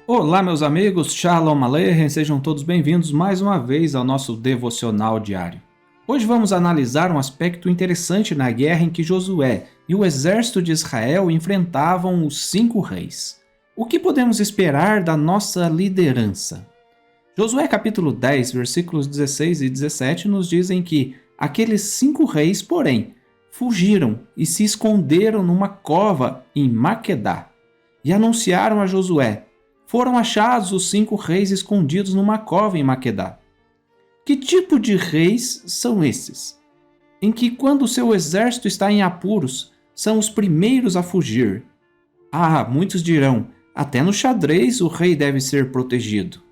Olá, meus amigos, Shalom Aleichem, sejam todos bem-vindos mais uma vez ao nosso devocional diário. Hoje vamos analisar um aspecto interessante na guerra em que Josué e o exército de Israel enfrentavam os 5 reis. O que podemos esperar da nossa liderança? Josué capítulo 10, versículos 16 e 17 nos dizem que aqueles 5 reis, porém, fugiram e se esconderam numa cova em Maquedá e anunciaram a Josué: foram achados os 5 reis escondidos numa cova em Maquedá. Que tipo de reis são esses? Em que, quando seu exército está em apuros, são os primeiros a fugir. Muitos dirão, até no xadrez o rei deve ser protegido.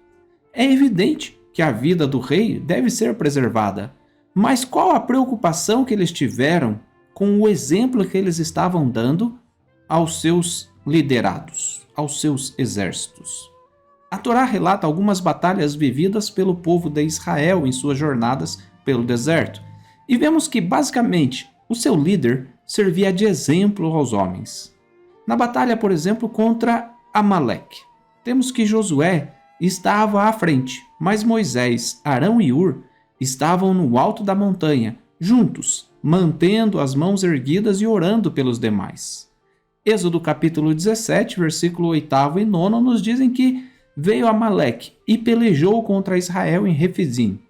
É evidente que a vida do rei deve ser preservada, mas qual a preocupação que eles tiveram com o exemplo que eles estavam dando aos seus liderados, aos seus exércitos? A Torá relata algumas batalhas vividas pelo povo de Israel em suas jornadas pelo deserto, e vemos que, basicamente, o seu líder servia de exemplo aos homens. Na batalha, por exemplo, contra Amaleque, temos que Josué estava à frente, mas Moisés, Arão e Hur estavam no alto da montanha, juntos, mantendo as mãos erguidas e orando pelos demais. Êxodo capítulo 17, versículo 8 e 9 nos dizem que veio Amaleque e pelejou contra Israel em Refidim.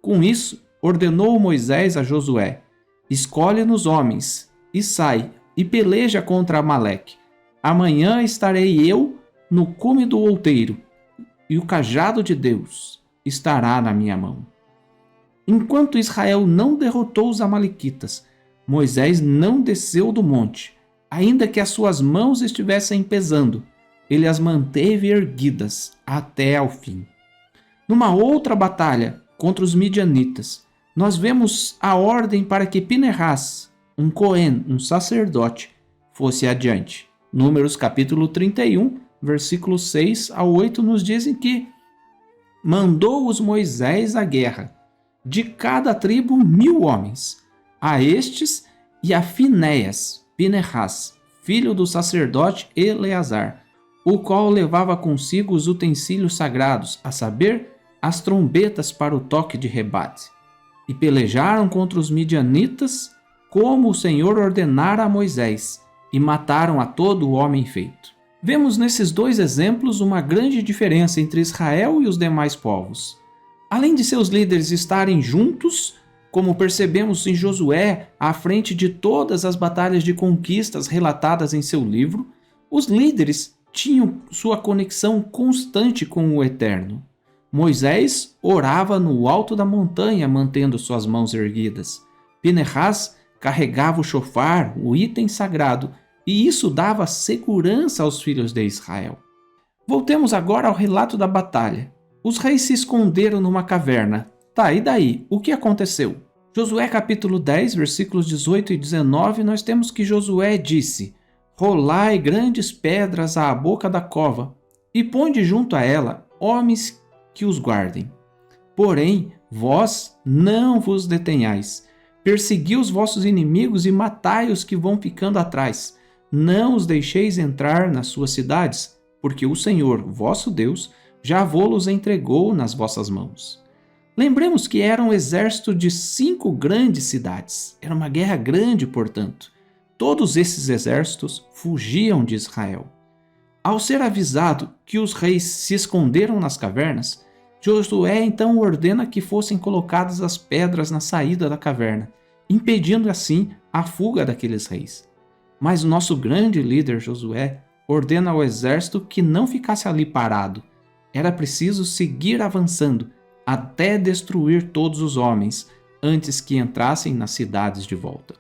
Com isso, ordenou Moisés a Josué: escolhe-nos homens, e sai, e peleja contra Amaleque. Amanhã estarei eu no cume do outeiro, e o cajado de Deus estará na minha mão. Enquanto Israel não derrotou os amalequitas, Moisés não desceu do monte, ainda que as suas mãos estivessem pesando. Ele as manteve erguidas até ao fim. Numa outra batalha contra os midianitas, nós vemos a ordem para que Pinehas, um Cohen, um sacerdote, fosse adiante. Números capítulo 31, versículos 6 a 8 nos dizem que mandou-os Moisés à guerra, de cada tribo 1.000 homens, a estes e a Finéias, Pinehas, filho do sacerdote Eleazar, o qual levava consigo os utensílios sagrados, a saber, as trombetas para o toque de rebate. E pelejaram contra os midianitas, como o Senhor ordenara a Moisés, e mataram a todo o homem feito. Vemos nesses dois exemplos uma grande diferença entre Israel e os demais povos. Além de seus líderes estarem juntos, como percebemos em Josué, à frente de todas as batalhas de conquistas relatadas em seu livro, os líderes tinham sua conexão constante com o Eterno. Moisés orava no alto da montanha, mantendo suas mãos erguidas. Pinehas carregava o shofar, o item sagrado, e isso dava segurança aos filhos de Israel. Voltemos agora ao relato da batalha. Os reis se esconderam numa caverna. E daí? O que aconteceu? Josué capítulo 10, versículos 18 e 19, nós temos que Josué disse: rolai grandes pedras à boca da cova, e ponde junto a ela homens que os guardem. Porém, vós não vos detenhais. Persegui os vossos inimigos e matai os que vão ficando atrás. Não os deixeis entrar nas suas cidades, porque o Senhor, vosso Deus, já vô-los entregou nas vossas mãos. Lembremos que era um exército de 5 grandes cidades. Era uma guerra grande, portanto. Todos esses exércitos fugiam de Israel. Ao ser avisado que os reis se esconderam nas cavernas, Josué então ordena que fossem colocadas as pedras na saída da caverna, impedindo assim a fuga daqueles reis. Mas o nosso grande líder Josué ordena ao exército que não ficasse ali parado. Era preciso seguir avançando até destruir todos os homens antes que entrassem nas cidades de volta.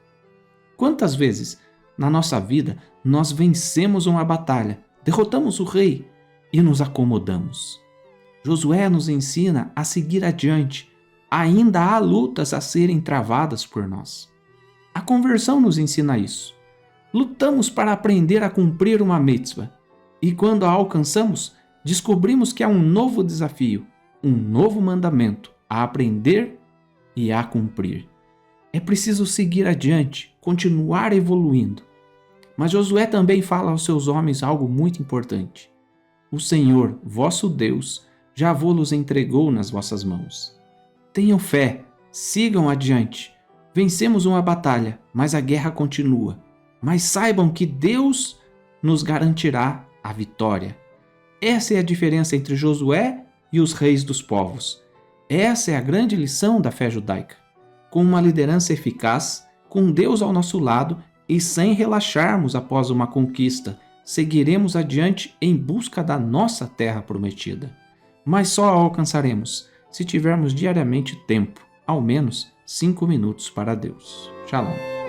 Quantas vezes na nossa vida nós vencemos uma batalha, derrotamos o rei e nos acomodamos? Josué nos ensina a seguir adiante. Ainda há lutas a serem travadas por nós. A conversão nos ensina isso. Lutamos para aprender a cumprir uma mitzvah, e quando a alcançamos, descobrimos que há um novo desafio, um novo mandamento a aprender e a cumprir. É preciso seguir adiante, continuar evoluindo. Mas Josué também fala aos seus homens algo muito importante. O Senhor, vosso Deus, já vô-los entregou nas vossas mãos. Tenham fé, sigam adiante. Vencemos uma batalha, mas a guerra continua. Mas saibam que Deus nos garantirá a vitória. Essa é a diferença entre Josué e os reis dos povos. Essa é a grande lição da fé judaica. Com uma liderança eficaz, com Deus ao nosso lado e sem relaxarmos após uma conquista, seguiremos adiante em busca da nossa terra prometida. Mas só a alcançaremos se tivermos diariamente tempo, ao menos 5 minutos para Deus. Shalom.